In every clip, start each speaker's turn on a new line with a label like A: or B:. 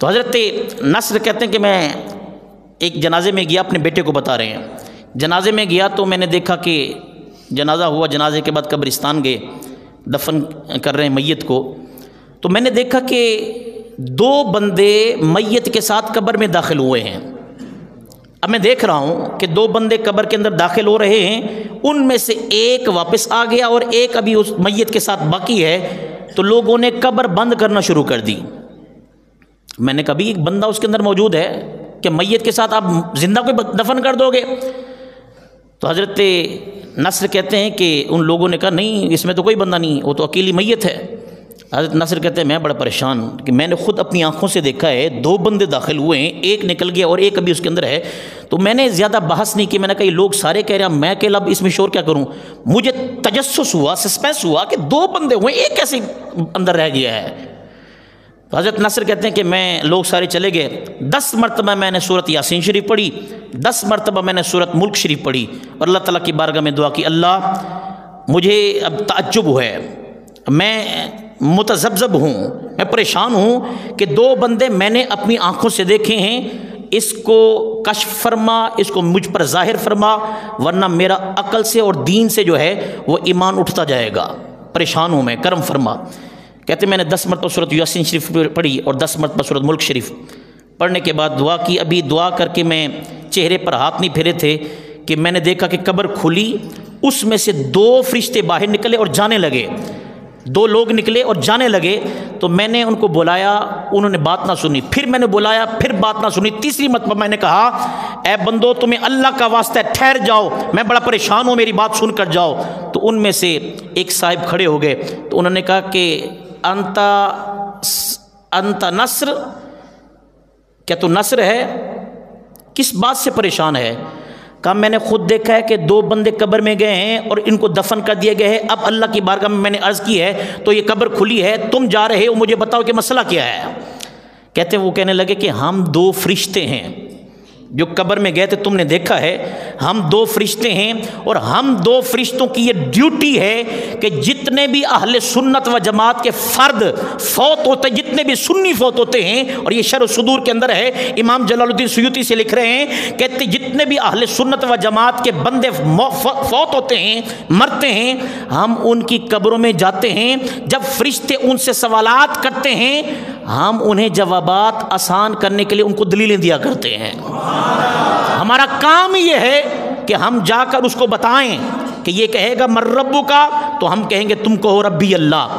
A: تو حضرت نصر کہتے ہیں کہ میں ایک جنازے میں گیا، اپنے بیٹے کو بتا رہے ہیں، جنازے میں گیا تو میں نے دیکھا کہ جنازہ ہوا، جنازے کے بعد قبرستان گئے، دفن کر رہے ہیں میت کو، تو میں نے دیکھا کہ 2 بندے میت کے ساتھ قبر میں داخل ہوئے ہیں۔ اب میں دیکھ رہا ہوں کہ 2 بندے قبر کے اندر داخل ہو رہے ہیں، ان میں سے ایک واپس آ گیا اور ایک ابھی اس میت کے ساتھ باقی ہے، تو لوگوں نے قبر بند کرنا شروع کر دی۔ میں نے کبھی ایک بندہ اس کے اندر موجود ہے کہ میت کے ساتھ آپ زندہ کو دفن کر دو گے؟ تو حضرت نصر کہتے ہیں کہ ان لوگوں نے کہا نہیں، اس میں تو کوئی بندہ نہیں، وہ تو اکیلی میت ہے۔ حضرت نصر کہتے ہیں میں بڑا پریشان کہ میں نے خود اپنی آنکھوں سے دیکھا ہے 2 بندے داخل ہوئے ہیں، ایک نکل گیا اور ایک ابھی اس کے اندر ہے۔ تو میں نے زیادہ بحث نہیں کی، میں نے کہا یہ لوگ سارے کہہ رہے ہیں، میں اکیلا اب اس میں شور کیا کروں؟ مجھے تجسس ہوا، سسپینس ہوا کہ 2 بندے ہوئے، ایک کیسے اندر رہ گیا ہے؟ تو حضرت نصر کہتے ہیں کہ لوگ سارے چلے گئے، 10 مرتبہ میں نے سورۃ یاسین شریف پڑھی، 10 مرتبہ میں نے سورۃ ملک شریف پڑھی، اور اللہ تعالیٰ کی بارگاہ میں دعا کی، اللہ مجھے اب تعجب ہے، میں متذبذب ہوں، میں پریشان ہوں کہ 2 بندے میں نے اپنی آنکھوں سے دیکھے ہیں، اس کو کشف فرما، اس کو مجھ پر ظاہر فرما، ورنہ میرا عقل سے اور دین سے جو ہے وہ ایمان اٹھتا جائے گا، پریشان ہوں میں، کرم فرما۔ کہتے ہیں میں نے 10 مرتبہ سورۃ یاسین شریف پڑھی اور 10 مرتبہ سورۃ ملک شریف پڑھنے کے بعد دعا کی۔ ابھی دعا کر کے میں چہرے پر ہاتھ نہیں پھیرے تھے کہ میں نے دیکھا کہ قبر کھلی، اس میں سے 2 فرشتے باہر نکلے اور جانے لگے، 2 لوگ نکلے اور جانے لگے۔ تو میں نے ان کو بلایا، انہوں نے بات نہ سنی، پھر میں نے بلایا، پھر بات نہ سنی، تیسری مرتبہ میں نے کہا اے بندو تمہیں اللہ کا واسطہ ہے ٹھہر جاؤ، میں بڑا پریشان ہوں، میری بات سن کر جاؤ۔ تو ان میں سے ایک صاحب کھڑے ہو گئے، تو انہوں نے کہا کہ انت نصر، کیا تو نصر ہے؟ کس بات سے پریشان ہے؟ کہا میں نے خود دیکھا ہے کہ 2 بندے قبر میں گئے ہیں اور ان کو دفن کر دیا گیا ہے، اب اللہ کی بارگاہ میں نے عرض کی ہے تو یہ قبر کھلی ہے، تم جا رہے ہو، مجھے بتاؤ کہ مسئلہ کیا ہے؟ کہتے ہیں وہ کہنے لگے کہ ہم 2 فرشتے ہیں جو قبر میں گئے تھے، تم نے دیکھا ہے، ہم 2 فرشتے ہیں، اور ہم 2 فرشتوں کی یہ ڈیوٹی ہے کہ جتنے بھی اہل سنت و جماعت کے فرد فوت ہوتے ہیں، جتنے بھی سنی فوت ہوتے ہیں، اور یہ شرح صدور کے اندر ہے، امام جلال الدین سیوطی سے لکھ رہے ہیں، کہتے جتنے بھی اہل سنت و جماعت کے بندے فوت ہوتے ہیں، مرتے ہیں، ہم ان کی قبروں میں جاتے ہیں، جب فرشتے ان سے سوالات کرتے ہیں ہم انہیں جوابات آسان کرنے کے لیے ان کو دلیلیں دیا کرتے ہیں۔ ہمارا کام یہ ہے کہ ہم جا کر اس کو بتائیں کہ یہ کہے گا من ربو کا، تو ہم کہیں گے تم کہو ربی اللہ،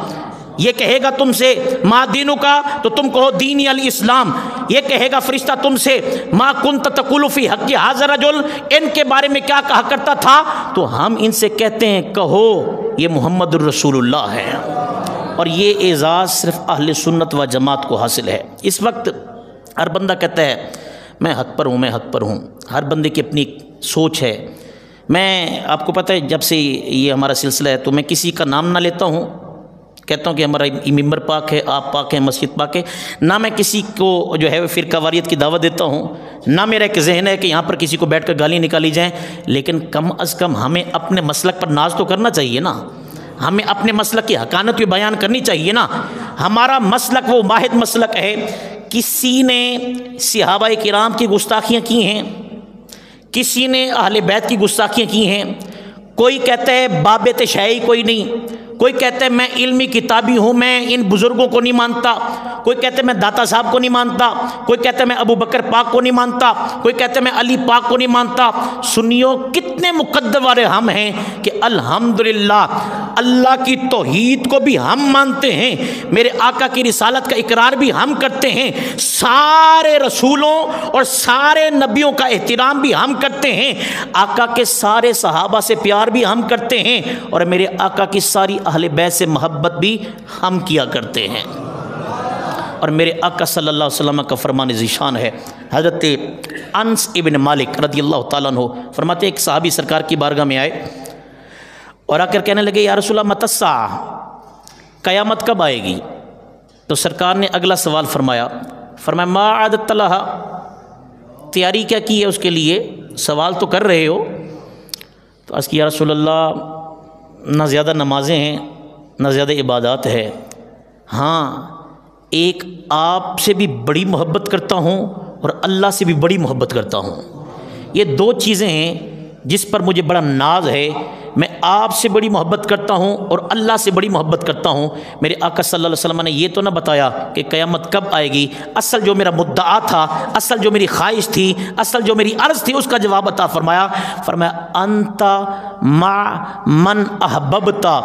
A: یہ کہے گا تم سے ما دینو کا، تو تم کہو دینی الاسلام، یہ کہے گا فرشتہ تم سے ما کنت تقول فی حق ھذا الرجل، ان کے بارے میں کیا کہا کرتا تھا، تو ہم ان سے کہتے ہیں کہو یہ محمد الرسول اللہ ہے۔ اور یہ اعزاز صرف اہل سنت و جماعت کو حاصل ہے۔ اس وقت ہر بندہ کہتا ہے میں حق پر ہوں، میں حق پر ہوں، ہر بندے کی اپنی سوچ ہے۔ میں آپ کو پتہ ہے جب سے یہ ہمارا سلسلہ ہے تو میں کسی کا نام نہ لیتا ہوں، کہتا ہوں کہ ہمارا ممبر پاک ہے، آپ پاک ہیں، مسجد پاک ہے، نہ میں کسی کو جو ہے فرقہ واریت کی دعوت دیتا ہوں، نہ میرا ایک ذہن ہے کہ یہاں پر کسی کو بیٹھ کر گالی نکالی جائیں، لیکن کم از کم ہمیں اپنے مسلک پر ناز تو کرنا چاہیے نا، ہمیں اپنے مسلک کی حقانت بھی بیان کرنی چاہیے نا۔ ہمارا مسلک وہ واحد مسلک ہے، کسی نے صحابہ کرام کی گستاخیاں کی ہیں، کسی نے اہل بیت کی گستاخیاں کی ہیں، کوئی کہتا ہے باب تشیع کوئی نہیں، کوئی کہتا ہے میں علمی کتابی ہوں، میں ان بزرگوں کو نہیں مانتا، کوئی کہتا ہے میں داتا صاحب کو نہیں مانتا، کوئی کہتا ہے میں ابو بکر پاک کو نہیں مانتا، کوئی کہتا ہے میں علی پاک کو نہیں مانتا۔ سنیو کتنے مقدر والے ہم ہیں کہ الحمدللہ اللہ کی توحید کو بھی ہم مانتے ہیں، میرے آقا کی رسالت کا اقرار بھی ہم کرتے ہیں، سارے رسولوں اور سارے نبیوں کا احترام بھی ہم کرتے ہیں، آقا کے سارے صحابہ سے پیار بھی ہم کرتے ہیں، اور میرے آقا کی ساری اہل بیت سے محبت بھی ہم کیا کرتے ہیں۔ اور میرے آقا صلی اللہ علیہ وسلم کا فرمان ذیشان ہے، حضرت انس ابن مالک رضی اللہ تعالیٰ عنہ فرماتے ایک صحابی سرکار کی بارگاہ میں آئے اور آ کر کہنے لگے یا رسول اللہ متی الساعہ، قیامت کب آئے گی؟ تو سرکار نے اگلا سوال فرمایا ما اعددت لها، تیاری کیا کی ہے اس کے لیے، سوال تو کر رہے ہو۔ تو عرض کی یا رسول اللہ نہ زیادہ نمازیں ہیں، نہ زیادہ عبادات ہے، ہاں ایک آپ سے بھی بڑی محبت کرتا ہوں اور اللہ سے بھی بڑی محبت کرتا ہوں۔ یہ دو چیزیں ہیں جس پر مجھے بڑا ناز ہے۔ میں آپ سے بڑی محبت کرتا ہوں اور اللہ سے بڑی محبت کرتا ہوں۔ میرے آقا صلی اللہ علیہ وسلم نے یہ تو نہ بتایا کہ قیامت کب آئے گی، اصل جو میرا مدعا تھا، اصل جو میری خواہش تھی، اصل جو میری عرض تھی، اس کا جواب عطا فرمایا۔ انت مع من احببتا،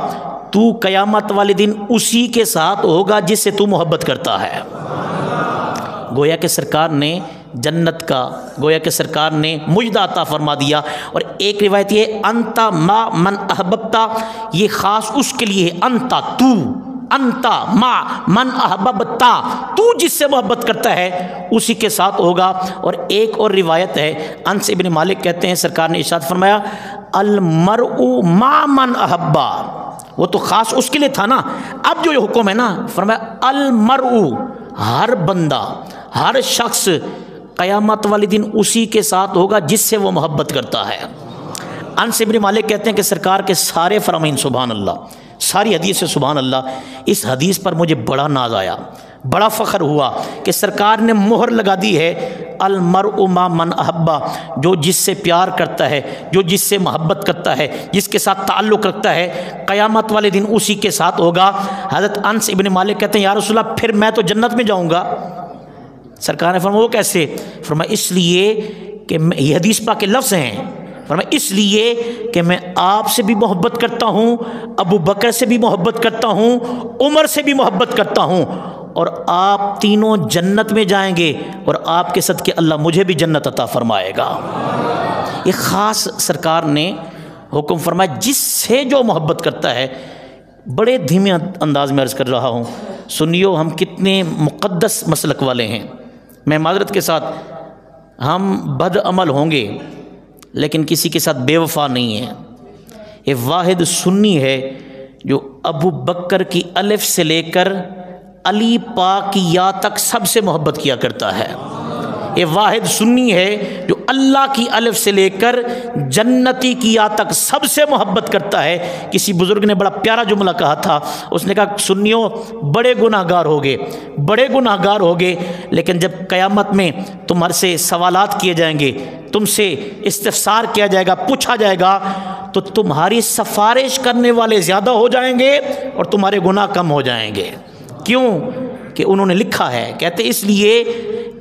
A: تو قیامت والے دن اسی کے ساتھ ہوگا جس سے تو محبت کرتا ہے۔ گویا کہ سرکار نے جنت کا، گویا کہ سرکار نے مجدہ عطا فرما دیا۔ اور ایک روایت یہ انتا ما من احببتا، یہ خاص اس کے لیے ہے، انتا تو، انتا ما من احببتا، تو جس سے محبت کرتا ہے اسی کے ساتھ ہوگا۔ اور ایک اور روایت ہے، انس ابن مالک کہتے ہیں سرکار نے ارشاد فرمایا المرء ما من احبا، وہ تو خاص اس کے لیے تھا نا، اب جو یہ حکم ہے نا، فرمایا المرء، ہر بندہ، ہر شخص قیامت والے دن اسی کے ساتھ ہوگا جس سے وہ محبت کرتا ہے۔ انس ابن مالک کہتے ہیں کہ سرکار کے سارے فرامین سبحان اللہ، ساری حدیث سے سبحان اللہ، اس حدیث پر مجھے بڑا ناز آیا، بڑا فخر ہوا کہ سرکار نے مہر لگا دی ہے المرء ما من احبا، جو جس سے پیار کرتا ہے، جو جس سے محبت کرتا ہے، جس کے ساتھ تعلق رکھتا ہے، قیامت والے دن اسی کے ساتھ ہوگا۔ حضرت انس ابن مالک کہتے ہیں یا رسول اللہ پھر میں تو جنت میں جاؤں گا۔ سرکار نے فرمایا وہ کیسے؟ فرمایا اس لیے کہ یہ حدیث پاک کے لفظ ہیں، فرمایا اس لیے کہ میں آپ سے بھی محبت کرتا ہوں، ابو بکر سے بھی محبت کرتا ہوں، عمر سے بھی محبت کرتا ہوں، اور آپ تینوں جنت میں جائیں گے اور آپ کے صدقے اللہ مجھے بھی جنت عطا فرمائے گا۔ یہ خاص سرکار نے حکم فرمایا جس سے جو محبت کرتا ہے۔ بڑے دھیمے انداز میں عرض کر رہا ہوں، سنیو ہم کتنے مقدس مسلک والے ہیں۔ میں معذرت کے ساتھ، ہم بد عمل ہوں گے لیکن کسی کے ساتھ بے وفا نہیں ہے۔ یہ واحد سنی ہے جو ابو بکر کی الف سے لے کر علی پاک کی یا تک سب سے محبت کیا کرتا ہے۔ یہ واحد سنی ہے جو اللہ کی الف سے لے کر جنتی کی یا تک سب سے محبت کرتا ہے۔ کسی بزرگ نے بڑا پیارا جملہ کہا تھا، اس نے کہا سنیو بڑے گناہ گار ہوگے، بڑے گناہ گار ہوگے، لیکن جب قیامت میں تمہارے سے سوالات کیے جائیں گے، تم سے استفسار کیا جائے گا، پوچھا جائے گا، تو تمہاری سفارش کرنے والے زیادہ ہو جائیں گے اور تمہارے گناہ کم ہو جائیں گے۔ کیوں؟ کہ انہوں نے لکھا ہے، کہتے اس لیے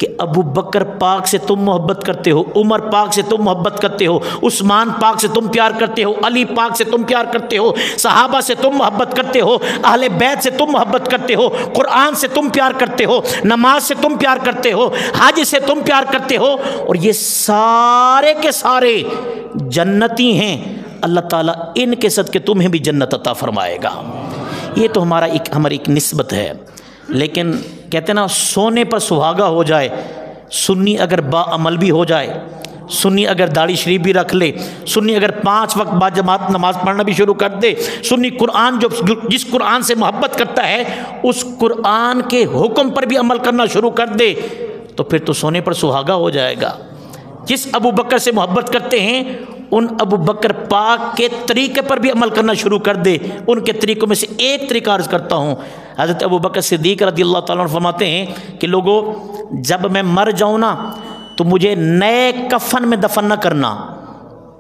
A: کہ ابو بکر پاک سے تم محبت کرتے ہو، عمر پاک سے تم محبت کرتے ہو، عثمان پاک سے تم پیار کرتے ہو، علی پاک سے تم پیار کرتے ہو، صحابہ سے تم محبت کرتے ہو، اہل بیت سے تم محبت کرتے ہو، قرآن سے تم پیار کرتے ہو، نماز سے تم پیار کرتے ہو، حج سے تم پیار کرتے ہو، اور یہ سارے کے سارے جنتی ہیں۔ اللہ تعالیٰ ان کے صدقے تمہیں بھی جنت عطا فرمائے گا۔ یہ تو ہماری ایک نسبت ہے، لیکن کہتے ہیں نا سونے پر سہاگا ہو جائے، سنی اگر با عمل بھی ہو جائے، سنی اگر داڑھی شریف بھی رکھ لے، سنی اگر 5 وقت با جماعت نماز پڑھنا بھی شروع کر دے، سنی قرآن جس قرآن سے محبت کرتا ہے اس قرآن کے حکم پر بھی عمل کرنا شروع کر دے، تو پھر تو سونے پر سہاگا ہو جائے گا۔ جس ابو بکر سے محبت کرتے ہیں ان ابو بکر پاک کے طریقے پر بھی عمل کرنا شروع کر دے۔ ان کے طریقوں میں سے ایک طریقہ عرض کرتا ہوں، حضرت ابو بکر صدیق رضی اللہ تعالیٰ عنہ فرماتے ہیں کہ لوگوں جب میں مر جاؤں نا تو مجھے نئے کفن میں دفن نہ کرنا۔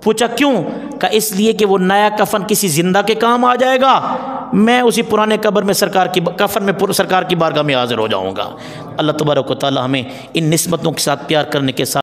A: پوچھا کیوں؟ کہ اس لیے کہ وہ نیا کفن کسی زندہ کے کام آ جائے گا، میں اسی پرانے قبر میں کفن میں سرکار کی بارگاہ میں حاضر ہو جاؤں گا۔ اللہ تبارک و تعالیٰ ہمیں ان نسبتوں کے ساتھ پیار کرنے کے ساتھ